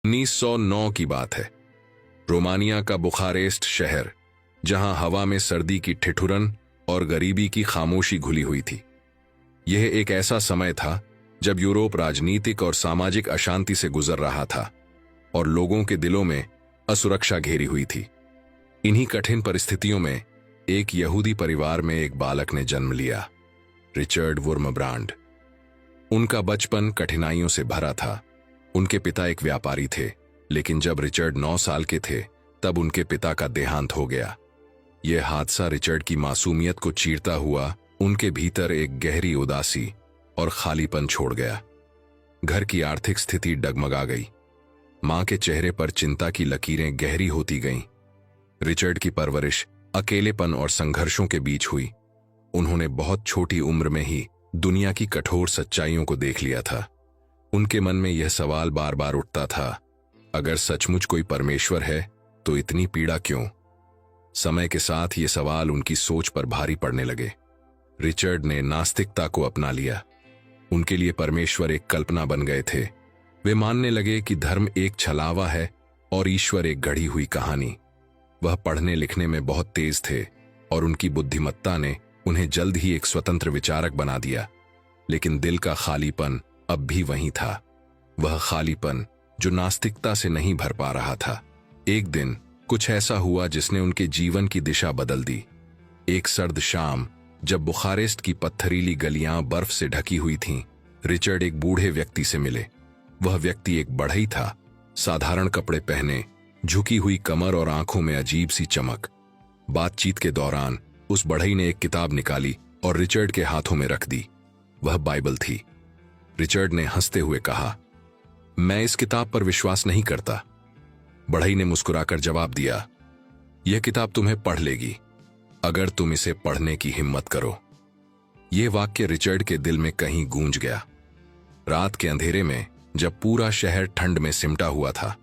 1909 की बात है। रोमानिया का बुखारेस्ट शहर, जहां हवा में सर्दी की ठिठुरन और गरीबी की खामोशी घुली हुई थी। यह एक ऐसा समय था जब यूरोप राजनीतिक और सामाजिक अशांति से गुजर रहा था और लोगों के दिलों में असुरक्षा घेरी हुई थी। इन्हीं कठिन परिस्थितियों में एक यहूदी परिवार में एक बालक ने जन्म लिया, रिचर्ड वुर्मब्रांड। उनका बचपन कठिनाइयों से भरा था। उनके पिता एक व्यापारी थे, लेकिन जब रिचर्ड 9 साल के थे तब उनके पिता का देहांत हो गया। यह हादसा रिचर्ड की मासूमियत को चीरता हुआ उनके भीतर एक गहरी उदासी और खालीपन छोड़ गया। घर की आर्थिक स्थिति डगमगा गई। मां के चेहरे पर चिंता की लकीरें गहरी होती गईं। रिचर्ड की परवरिश अकेलेपन और संघर्षों के बीच हुई। उन्होंने बहुत छोटी उम्र में ही दुनिया की कठोर सच्चाइयों को देख लिया था। उनके मन में यह सवाल बार बार उठता था, अगर सचमुच कोई परमेश्वर है तो इतनी पीड़ा क्यों? समय के साथ ये सवाल उनकी सोच पर भारी पड़ने लगे। रिचर्ड ने नास्तिकता को अपना लिया। उनके लिए परमेश्वर एक कल्पना बन गए थे। वे मानने लगे कि धर्म एक छलावा है और ईश्वर एक गढ़ी हुई कहानी। वह पढ़ने लिखने में बहुत तेज थे और उनकी बुद्धिमत्ता ने उन्हें जल्द ही एक स्वतंत्र विचारक बना दिया। लेकिन दिल का खालीपन अब भी वहीं था, वह खालीपन जो नास्तिकता से नहीं भर पा रहा था। एक दिन कुछ ऐसा हुआ जिसने उनके जीवन की दिशा बदल दी। एक सर्द शाम, जब बुखारेस्ट की पत्थरीली गलियां बर्फ से ढकी हुई थीं, रिचर्ड एक बूढ़े व्यक्ति से मिले। वह व्यक्ति एक बढ़ई था, साधारण कपड़े पहने, झुकी हुई कमर और आंखों में अजीब सी चमक। बातचीत के दौरान उस बढ़ई ने एक किताब निकाली और रिचर्ड के हाथों में रख दी। वह बाइबल थी। रिचर्ड ने हंसते हुए कहा, मैं इस किताब पर विश्वास नहीं करता। बढ़ई ने मुस्कुराकर जवाब दिया, यह किताब तुम्हें पढ़ लेगी, अगर तुम इसे पढ़ने की हिम्मत करो। यह वाक्य रिचर्ड के दिल में कहीं गूंज गया। रात के अंधेरे में, जब पूरा शहर ठंड में सिमटा हुआ था,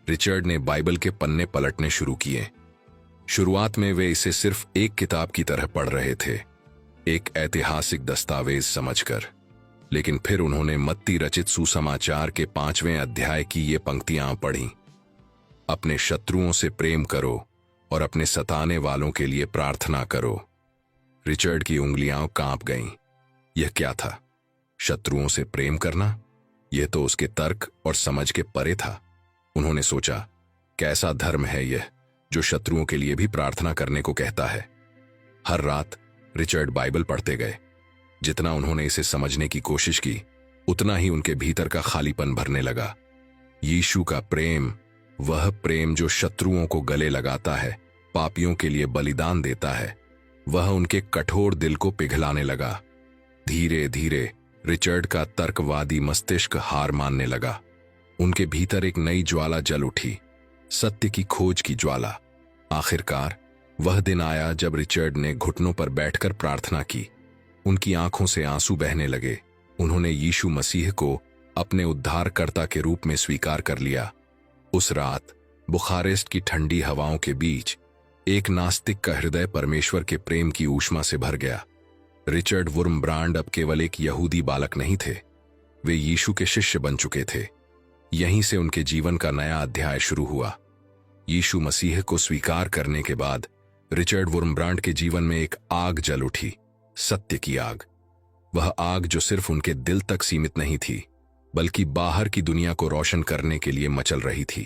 रिचर्ड ने बाइबल के पन्ने पलटने शुरू किए। शुरुआत में वे इसे सिर्फ एक किताब की तरह पढ़ रहे थे, एक ऐतिहासिक दस्तावेज समझकर। लेकिन फिर उन्होंने मत्ती रचित सुसमाचार के 5वें अध्याय की ये पंक्तियां पढ़ीं, अपने शत्रुओं से प्रेम करो और अपने सताने वालों के लिए प्रार्थना करो। रिचर्ड की उंगलियां कांप गईं। यह क्या था? शत्रुओं से प्रेम करना? यह तो उसके तर्क और समझ के परे था। उन्होंने सोचा, कैसा धर्म है यह जो शत्रुओं के लिए भी प्रार्थना करने को कहता है? हर रात रिचर्ड बाइबल पढ़ते गए। जितना उन्होंने इसे समझने की कोशिश की, उतना ही उनके भीतर का खालीपन भरने लगा। यीशु का प्रेम, वह प्रेम जो शत्रुओं को गले लगाता है, पापियों के लिए बलिदान देता है, वह उनके कठोर दिल को पिघलाने लगा। धीरे धीरे रिचर्ड का तर्कवादी मस्तिष्क हार मानने लगा। उनके भीतर एक नई ज्वाला जल उठी, सत्य की खोज की ज्वाला। आखिरकार वह दिन आया जब रिचर्ड ने घुटनों पर बैठकर प्रार्थना की। उनकी आंखों से आंसू बहने लगे। उन्होंने यीशु मसीह को अपने उद्धारकर्ता के रूप में स्वीकार कर लिया। उस रात बुखारेस्ट की ठंडी हवाओं के बीच एक नास्तिक का हृदय परमेश्वर के प्रेम की ऊष्मा से भर गया। रिचर्ड वुर्मब्रांड अब केवल एक यहूदी बालक नहीं थे, वे यीशु के शिष्य बन चुके थे। यहीं से उनके जीवन का नया अध्याय शुरू हुआ। यीशु मसीह को स्वीकार करने के बाद रिचर्ड वुर्मब्रांड के जीवन में एक आग जल उठी, सत्य की आग। वह आग जो सिर्फ उनके दिल तक सीमित नहीं थी, बल्कि बाहर की दुनिया को रोशन करने के लिए मचल रही थी।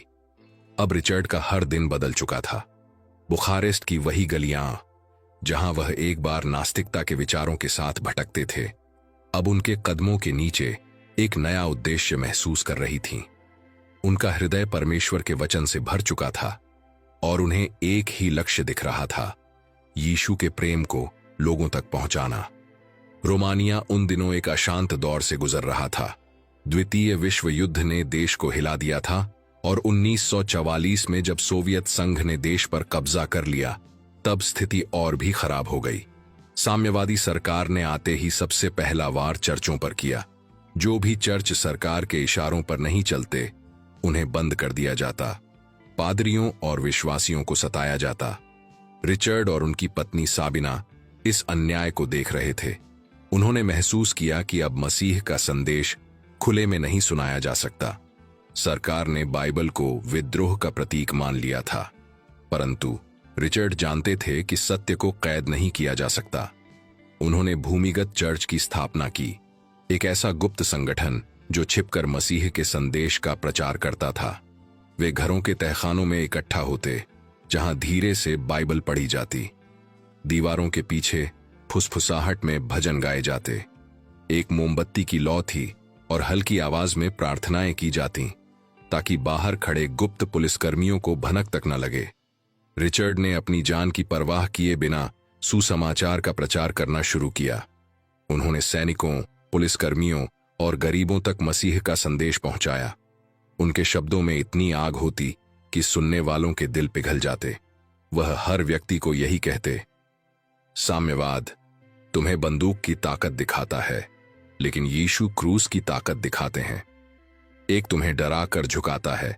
अब रिचर्ड का हर दिन बदल चुका था। बुखारेस्ट की वही गलियां, जहां वह एक बार नास्तिकता के विचारों के साथ भटकते थे, अब उनके कदमों के नीचे एक नया उद्देश्य महसूस कर रही थीं। उनका हृदय परमेश्वर के वचन से भर चुका था और उन्हें एक ही लक्ष्य दिख रहा था, यीशु के प्रेम को लोगों तक पहुंचाना। रोमानिया उन दिनों एक अशांत दौर से गुजर रहा था। द्वितीय विश्व युद्ध ने देश को हिला दिया था और 1944 में जब सोवियत संघ ने देश पर कब्जा कर लिया, तब स्थिति और भी खराब हो गई। साम्यवादी सरकार ने आते ही सबसे पहला वार चर्चों पर किया। जो भी चर्च सरकार के इशारों पर नहीं चलते, उन्हें बंद कर दिया जाता। पादरियों और विश्वासियों को सताया जाता। रिचर्ड और उनकी पत्नी साबिना इस अन्याय को देख रहे थे। उन्होंने महसूस किया कि अब मसीह का संदेश खुले में नहीं सुनाया जा सकता। सरकार ने बाइबल को विद्रोह का प्रतीक मान लिया था, परंतु रिचर्ड जानते थे कि सत्य को कैद नहीं किया जा सकता। उन्होंने भूमिगत चर्च की स्थापना की, एक ऐसा गुप्त संगठन जो छिपकर मसीह के संदेश का प्रचार करता था। वे घरों के तहखानों में इकट्ठा होते, जहां धीरे से बाइबल पढ़ी जाती। दीवारों के पीछे फुसफुसाहट में भजन गाए जाते। एक मोमबत्ती की लौ थी और हल्की आवाज में प्रार्थनाएं की जाती, ताकि बाहर खड़े गुप्त पुलिसकर्मियों को भनक तक न लगे। रिचर्ड ने अपनी जान की परवाह किए बिना सुसमाचार का प्रचार करना शुरू किया। उन्होंने सैनिकों, पुलिसकर्मियों और गरीबों तक मसीह का संदेश पहुंचाया। उनके शब्दों में इतनी आग होती कि सुनने वालों के दिल पिघल जाते। वह हर व्यक्ति को यही कहते, साम्यवाद तुम्हें बंदूक की ताकत दिखाता है, लेकिन यीशु क्रूस की ताकत दिखाते हैं। एक तुम्हें डरा कर झुकाता है,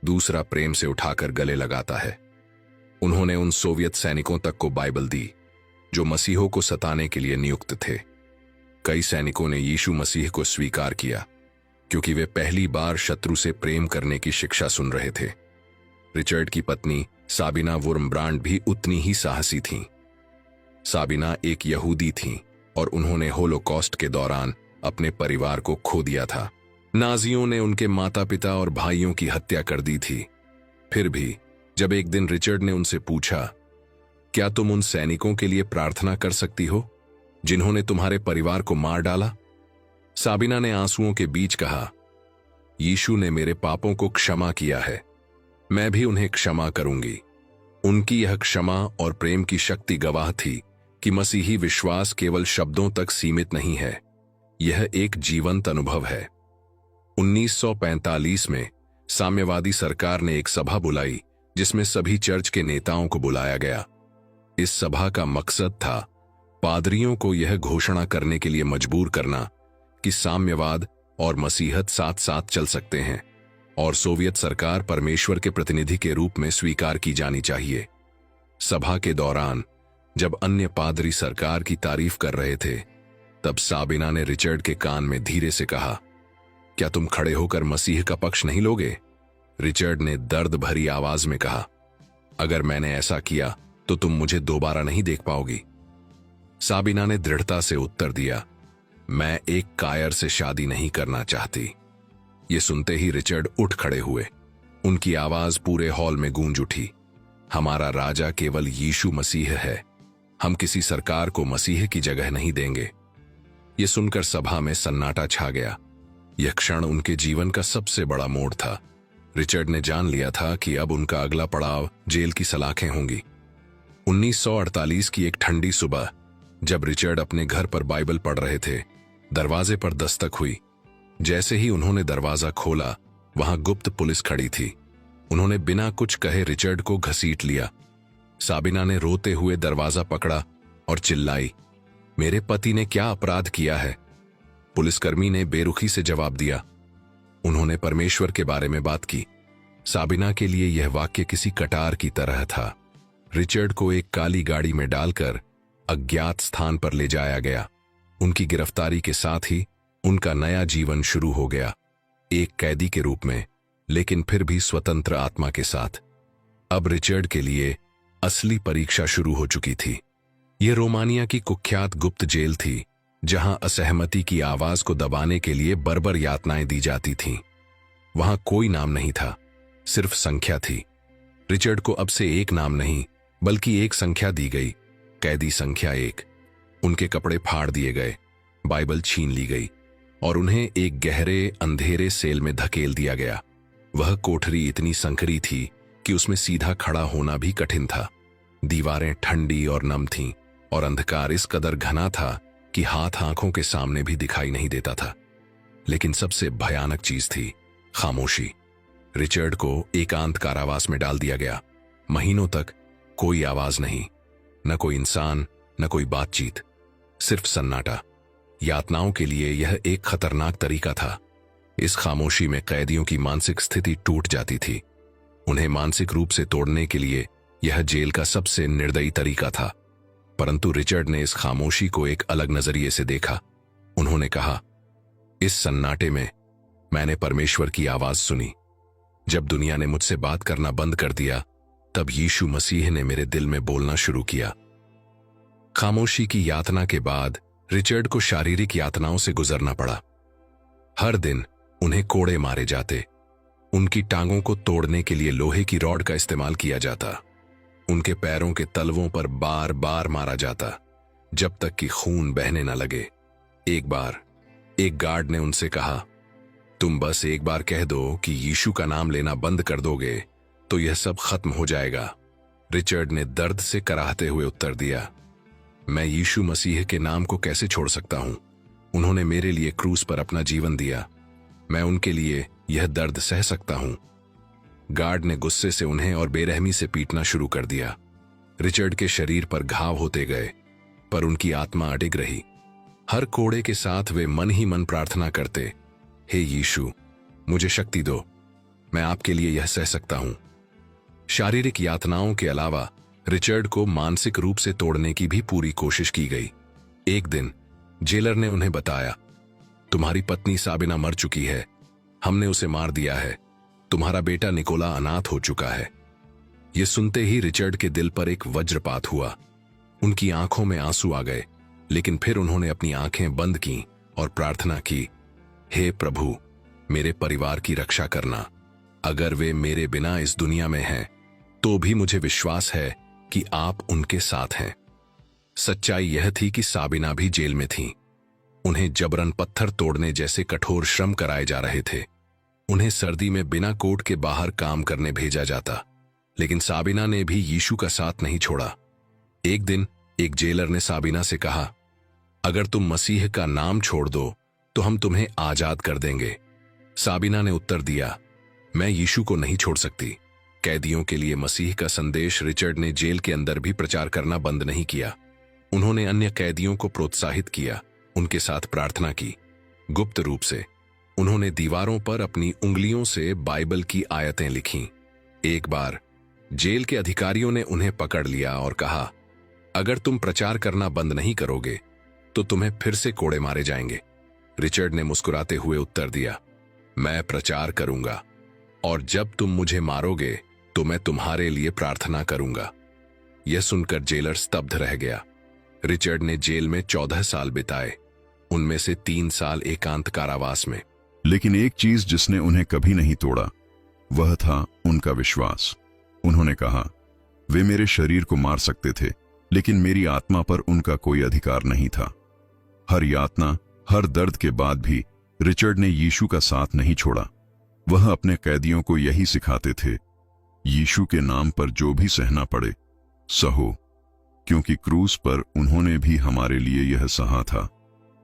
दूसरा प्रेम से उठाकर गले लगाता है। उन्होंने उन सोवियत सैनिकों तक को बाइबल दी जो मसीहों को सताने के लिए नियुक्त थे। कई सैनिकों ने यीशु मसीह को स्वीकार किया, क्योंकि वे पहली बार शत्रु से प्रेम करने की शिक्षा सुन रहे थे। रिचर्ड की पत्नी साबिना वुर्मब्रांड भी उतनी ही साहसी थीं। साबिना एक यहूदी थीं और उन्होंने होलोकॉस्ट के दौरान अपने परिवार को खो दिया था। नाजियों ने उनके माता पिता और भाइयों की हत्या कर दी थी। फिर भी जब एक दिन रिचर्ड ने उनसे पूछा, क्या तुम उन सैनिकों के लिए प्रार्थना कर सकती हो जिन्होंने तुम्हारे परिवार को मार डाला? साबिना ने आंसुओं के बीच कहा, यीशु ने मेरे पापों को क्षमा किया है, मैं भी उन्हें क्षमा करूंगी। उनकी यह क्षमा और प्रेम की शक्ति गवाह थी कि मसीही विश्वास केवल शब्दों तक सीमित नहीं है, यह एक जीवंत अनुभव है। 1945 में साम्यवादी सरकार ने एक सभा बुलाई जिसमें सभी चर्च के नेताओं को बुलाया गया। इस सभा का मकसद था पादरियों को यह घोषणा करने के लिए मजबूर करना कि साम्यवाद और मसीहत साथ साथ चल सकते हैं और सोवियत सरकार परमेश्वर के प्रतिनिधि के रूप में स्वीकार की जानी चाहिए। सभा के दौरान जब अन्य पादरी सरकार की तारीफ कर रहे थे, तब साबिना ने रिचर्ड के कान में धीरे से कहा, क्या तुम खड़े होकर मसीह का पक्ष नहीं लोगे? रिचर्ड ने दर्द भरी आवाज में कहा, अगर मैंने ऐसा किया तो तुम मुझे दोबारा नहीं देख पाओगी। साबिना ने दृढ़ता से उत्तर दिया, मैं एक कायर से शादी नहीं करना चाहती। ये सुनते ही रिचर्ड उठ खड़े हुए। उनकी आवाज पूरे हॉल में गूंज उठी, हमारा राजा केवल यीशु मसीह है, हम किसी सरकार को मसीह की जगह नहीं देंगे। यह सुनकर सभा में सन्नाटा छा गया। यह क्षण उनके जीवन का सबसे बड़ा मोड़ था। रिचर्ड ने जान लिया था कि अब उनका अगला पड़ाव जेल की सलाखें होंगी। 1948 की एक ठंडी सुबह जब रिचर्ड अपने घर पर बाइबल पढ़ रहे थे, दरवाजे पर दस्तक हुई। जैसे ही उन्होंने दरवाजा खोला, वहां गुप्त पुलिस खड़ी थी। उन्होंने बिना कुछ कहे रिचर्ड को घसीट लिया। साबिना ने रोते हुए दरवाजा पकड़ा और चिल्लाई, मेरे पति ने क्या अपराध किया है? पुलिसकर्मी ने बेरुखी से जवाब दिया, उन्होंने परमेश्वर के बारे में बात की। साबिना के लिए यह वाक्य किसी कटार की तरह था। रिचर्ड को एक काली गाड़ी में डालकर अज्ञात स्थान पर ले जाया गया। उनकी गिरफ्तारी के साथ ही उनका नया जीवन शुरू हो गया, एक कैदी के रूप में, लेकिन फिर भी स्वतंत्र आत्मा के साथ। अब रिचर्ड के लिए असली परीक्षा शुरू हो चुकी थी। यह रोमानिया की कुख्यात गुप्त जेल थी, जहां असहमति की आवाज को दबाने के लिए बर्बर यातनाएं दी जाती थीं। वहां कोई नाम नहीं था, सिर्फ संख्या थी। रिचर्ड को अब से एक नाम नहीं, बल्कि एक संख्या दी गई, कैदी संख्या 1। उनके कपड़े फाड़ दिए गए, बाइबल छीन ली गई और उन्हें एक गहरे अंधेरे सेल में धकेल दिया गया। वह कोठरी इतनी संकरी थी कि उसमें सीधा खड़ा होना भी कठिन था। दीवारें ठंडी और नम थीं और अंधकार इस कदर घना था कि हाथ आंखों के सामने भी दिखाई नहीं देता था। लेकिन सबसे भयानक चीज थी खामोशी। रिचर्ड को एकांत कारावास में डाल दिया गया। महीनों तक कोई आवाज नहीं, न कोई इंसान, न कोई बातचीत, सिर्फ सन्नाटा। यातनाओं के लिए यह एक खतरनाक तरीका था। इस खामोशी में कैदियों की मानसिक स्थिति टूट जाती थी। उन्हें मानसिक रूप से तोड़ने के लिए यह जेल का सबसे निर्दयी तरीका था। परंतु रिचर्ड ने इस खामोशी को एक अलग नजरिए से देखा। उन्होंने कहा, इस सन्नाटे में मैंने परमेश्वर की आवाज सुनी। जब दुनिया ने मुझसे बात करना बंद कर दिया, तब यीशु मसीह ने मेरे दिल में बोलना शुरू किया। खामोशी की यातना के बाद रिचर्ड को शारीरिक यातनाओं से गुजरना पड़ा। हर दिन उन्हें कोड़े मारे जाते, उनकी टांगों को तोड़ने के लिए लोहे की रॉड का इस्तेमाल किया जाता, उनके पैरों के तलवों पर बार बार मारा जाता, जब तक कि खून बहने न लगे। एक बार एक गार्ड ने उनसे कहा, तुम बस एक बार कह दो कि यीशु का नाम लेना बंद कर दोगे तो यह सब खत्म हो जाएगा। रिचर्ड ने दर्द से कराहते हुए उत्तर दिया, मैं यीशु मसीह के नाम को कैसे छोड़ सकता हूं? उन्होंने मेरे लिए क्रूस पर अपना जीवन दिया, मैं उनके लिए यह दर्द सह सकता हूं। गार्ड ने गुस्से से उन्हें और बेरहमी से पीटना शुरू कर दिया। रिचर्ड के शरीर पर घाव होते गए, पर उनकी आत्मा अडिग रही। हर कोड़े के साथ वे मन ही मन प्रार्थना करते, हे यीशु, मुझे शक्ति दो, मैं आपके लिए यह सह सकता हूं। शारीरिक यातनाओं के अलावा रिचर्ड को मानसिक रूप से तोड़ने की भी पूरी कोशिश की गई। एक दिन जेलर ने उन्हें बताया, तुम्हारी पत्नी साबिना मर चुकी है, हमने उसे मार दिया है, तुम्हारा बेटा निकोला अनाथ हो चुका है। यह सुनते ही रिचर्ड के दिल पर एक वज्रपात हुआ। उनकी आंखों में आंसू आ गए, लेकिन फिर उन्होंने अपनी आंखें बंद की और प्रार्थना की, हे प्रभु, मेरे परिवार की रक्षा करना। अगर वे मेरे बिना इस दुनिया में हैं, तो भी मुझे विश्वास है कि आप उनके साथ हैं। सच्चाई यह थी कि साबिना भी जेल में थी। उन्हें जबरन पत्थर तोड़ने जैसे कठोर श्रम कराए जा रहे थे। उन्हें सर्दी में बिना कोट के बाहर काम करने भेजा जाता, लेकिन साबिना ने भी यीशु का साथ नहीं छोड़ा। एक दिन एक जेलर ने साबिना से कहा, अगर तुम मसीह का नाम छोड़ दो तो हम तुम्हें आजाद कर देंगे। साबिना ने उत्तर दिया, मैं यीशु को नहीं छोड़ सकती। कैदियों के लिए मसीह का संदेश रिचर्ड ने जेल के अंदर भी प्रचार करना बंद नहीं किया। उन्होंने अन्य कैदियों को प्रोत्साहित किया, उनके साथ प्रार्थना की। गुप्त रूप से उन्होंने दीवारों पर अपनी उंगलियों से बाइबल की आयतें लिखीं। एक बार जेल के अधिकारियों ने उन्हें पकड़ लिया और कहा, अगर तुम प्रचार करना बंद नहीं करोगे तो तुम्हें फिर से कोड़े मारे जाएंगे। रिचर्ड ने मुस्कुराते हुए उत्तर दिया, मैं प्रचार करूंगा, और जब तुम मुझे मारोगे तो मैं तुम्हारे लिए प्रार्थना करूंगा। यह सुनकर जेलर स्तब्ध रह गया। रिचर्ड ने जेल में 14 साल बिताए, उनमें से 3 साल एकांत कारावास में। लेकिन एक चीज जिसने उन्हें कभी नहीं तोड़ा, वह था उनका विश्वास। उन्होंने कहा, वे मेरे शरीर को मार सकते थे, लेकिन मेरी आत्मा पर उनका कोई अधिकार नहीं था। हर यातना, हर दर्द के बाद भी रिचर्ड ने यीशु का साथ नहीं छोड़ा। वह अपने कैदियों को यही सिखाते थे, यीशु के नाम पर जो भी सहना पड़े सहो, क्योंकि क्रूस पर उन्होंने भी हमारे लिए यह सहा था।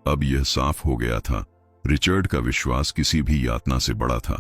अब यह साफ हो गया था, रिचर्ड का विश्वास किसी भी यातना से बड़ा था।